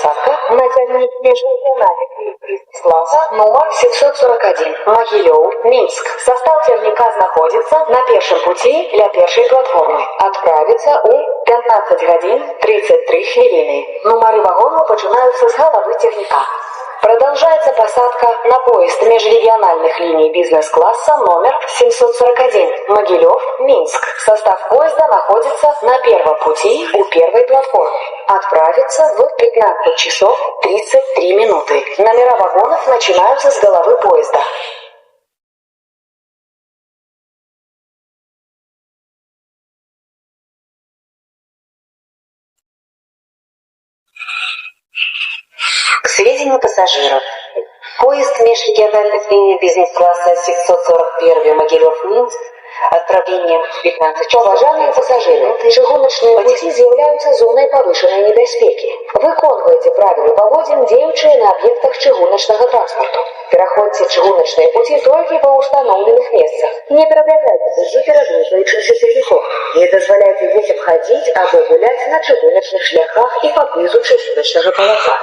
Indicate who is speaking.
Speaker 1: посадка на тягне межрегиональный бизнес-класса номер 741 Могилев, Минск. Состав цягніка знаходится на первом пути для первой платформы. Отправится у 15 годин 33 хвилины. Номеры вагонов начинаются с головы цягніка. Продолжается посадка на поезд межрегиональных линий бизнес-класса номер 741 Могилев, Минск. Состав поезда находится на первом пути у первой платформы. Отправится в 15 часов 33 минуты. Номера вагонов начинаются с головы поезда. К сведению пассажиров. Поезд межрегиональных линий бизнес-класса 741 Могилев-Минск отправлением в 15 часов. Уважаемые пассажиры, чыгуночные пути являются зоной повышенной небезпеки. Выконывайте правила поводин, действующие на объектах чыгуночного транспорта. Переходите чыгуночные пути только по установленных местах. Не перебегайте пути перегружающихся цягніков. Не дозволяйте детям ходить або гулять на чыгуночных шляхах и поблизу чыгуночного полотна.